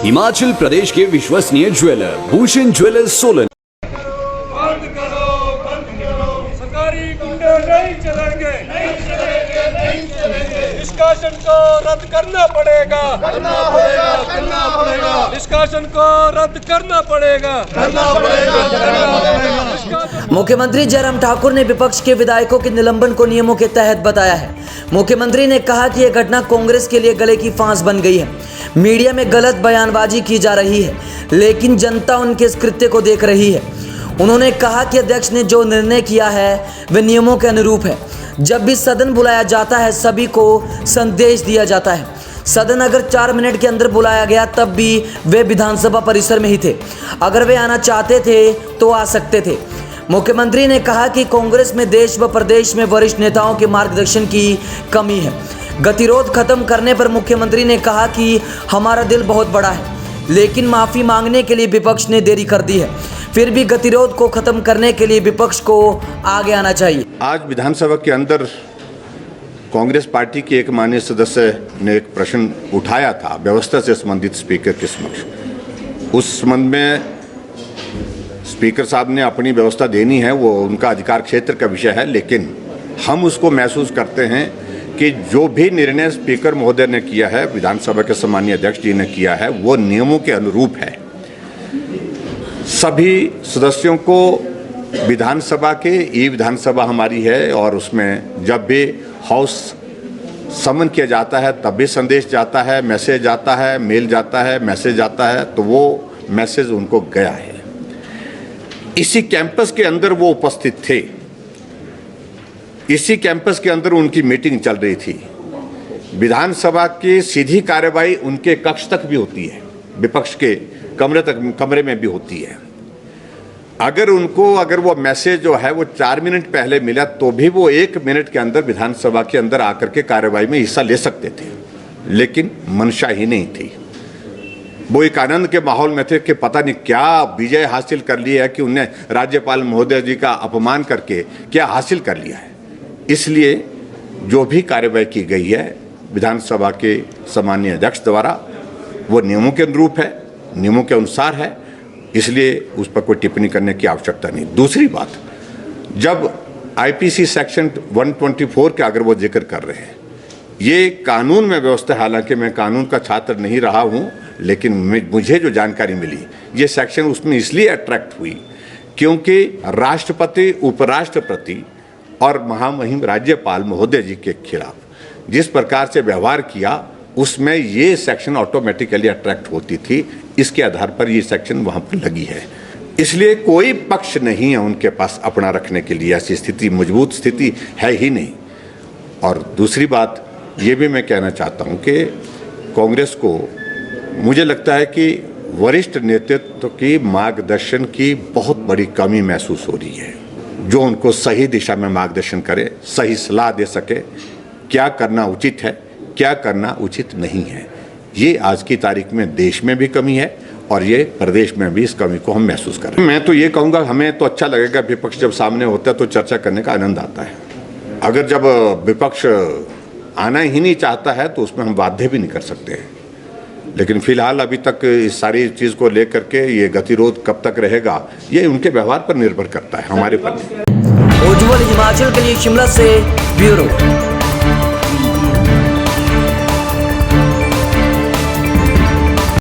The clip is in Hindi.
हिमाचल प्रदेश के विश्वसनीय ज्वेलर भूषण ज्वेलर्स सोलन। बंद करो, सरकारी गुंडे नहीं चलेंगे, निष्कासन को रद्द करना पड़ेगा, निष्कासन को रद्द करना पड़ेगा। मुख्यमंत्री जयराम ठाकुर ने विपक्ष के विधायकों के निलंबन को नियमों के तहत बताया है। मुख्यमंत्री ने कहा कि यह घटना कांग्रेस के लिए गले की फांस बन गई है। मीडिया में गलत बयानबाजी की जा रही है, लेकिन जनता उनके इस कृत्य को देख रही है। उन्होंने कहा कि अध्यक्ष ने जो निर्णय किया है वह नियमों के अनुरूप है। जब भी सदन बुलाया जाता है सभी को संदेश दिया जाता है। सदन अगर 4 मिनट के अंदर बुलाया गया तब भी वे विधानसभा परिसर में ही थे। अगर वे आना चाहते थे तो आ सकते थे। मुख्यमंत्री ने कहा कि कांग्रेस में देश व प्रदेश में वरिष्ठ नेताओं के मार्गदर्शन की कमी है। गतिरोध खत्म करने पर मुख्यमंत्री ने कहा कि हमारा दिल बहुत बड़ा है, लेकिन माफ़ी मांगने के लिए विपक्ष ने देरी कर दी है। फिर भी गतिरोध को खत्म करने के लिए विपक्ष को आगे आना चाहिए। आज विधानसभा के अंदर कांग्रेस पार्टी के एक माननीय सदस्य ने एक प्रश्न उठाया था व्यवस्था से संबंधित स्पीकर के समक्ष। उस संबंध में स्पीकर साहब ने अपनी व्यवस्था देनी है, वो उनका अधिकार क्षेत्र का विषय है, लेकिन हम उसको महसूस करते हैं कि जो भी निर्णय स्पीकर महोदय ने किया है, विधानसभा के सम्मानीय अध्यक्ष जी ने किया है, वो नियमों के अनुरूप है। सभी सदस्यों को विधानसभा के ई विधानसभा हमारी है और उसमें जब भी हाउस समन किया जाता है तब भी संदेश जाता है, मैसेज आता है, मेल जाता है, मैसेज आता है, तो वो मैसेज उनको गया है। इसी कैंपस के अंदर वो उपस्थित थे, इसी कैंपस के अंदर उनकी मीटिंग चल रही थी। विधानसभा की सीधी कार्यवाही उनके कक्ष तक भी होती है, विपक्ष के कमरे में भी होती है। अगर वो मैसेज जो है वो 4 मिनट पहले मिला तो भी वो 1 मिनट के अंदर विधानसभा के अंदर आकर के कार्यवाही में हिस्सा ले सकते थे, लेकिन मंशा ही नहीं थी। वो एक आनंद के माहौल में थे कि पता नहीं क्या विजय हासिल कर लिया है कि उन्हें राज्यपाल महोदय जी का अपमान करके क्या हासिल कर लिया है। इसलिए जो भी कार्यवाही की गई है विधानसभा के सम्मानीय अध्यक्ष द्वारा वो नियमों के अनुरूप है, नियमों के अनुसार है, इसलिए उस पर कोई टिप्पणी करने की आवश्यकता नहीं। दूसरी बात, जब आईपीसी सेक्शन 124 का अगर वो जिक्र कर रहे हैं, ये कानून में व्यवस्था, हालांकि मैं कानून का छात्र नहीं रहा हूँ, लेकिन मुझे जो जानकारी मिली ये सेक्शन उसमें इसलिए अट्रैक्ट हुई क्योंकि राष्ट्रपति, उपराष्ट्रपति और महामहिम राज्यपाल महोदय जी के खिलाफ जिस प्रकार से व्यवहार किया उसमें ये सेक्शन ऑटोमेटिकली अट्रैक्ट होती थी। इसके आधार पर ये सेक्शन वहाँ पर लगी है। इसलिए कोई पक्ष नहीं है उनके पास अपना रखने के लिए, ऐसी स्थिति, मजबूत स्थिति है ही नहीं। और दूसरी बात ये भी मैं कहना चाहता हूँ कि कांग्रेस को मुझे लगता है कि वरिष्ठ नेतृत्व की मार्गदर्शन की बहुत बड़ी कमी महसूस हो रही है, जो उनको सही दिशा में मार्गदर्शन करे, सही सलाह दे सके, क्या करना उचित है, क्या करना उचित नहीं है। ये आज की तारीख में देश में भी कमी है और ये प्रदेश में भी इस कमी को हम महसूस कर रहे हैं। मैं तो ये कहूँगा, हमें तो अच्छा लगेगा विपक्ष जब सामने होता है तो चर्चा करने का आनंद आता है। अगर जब विपक्ष आना ही नहीं चाहता है तो उसमें हम बाध्य भी नहीं कर सकते हैं। लेकिन फिलहाल अभी तक इस सारी चीज़ को लेकर के ये गतिरोध कब तक रहेगा ये उनके व्यवहार पर निर्भर करता है, हमारे पर नहीं। उज्ज्वल हिमाचल के लिए शिमला से ब्यूरो।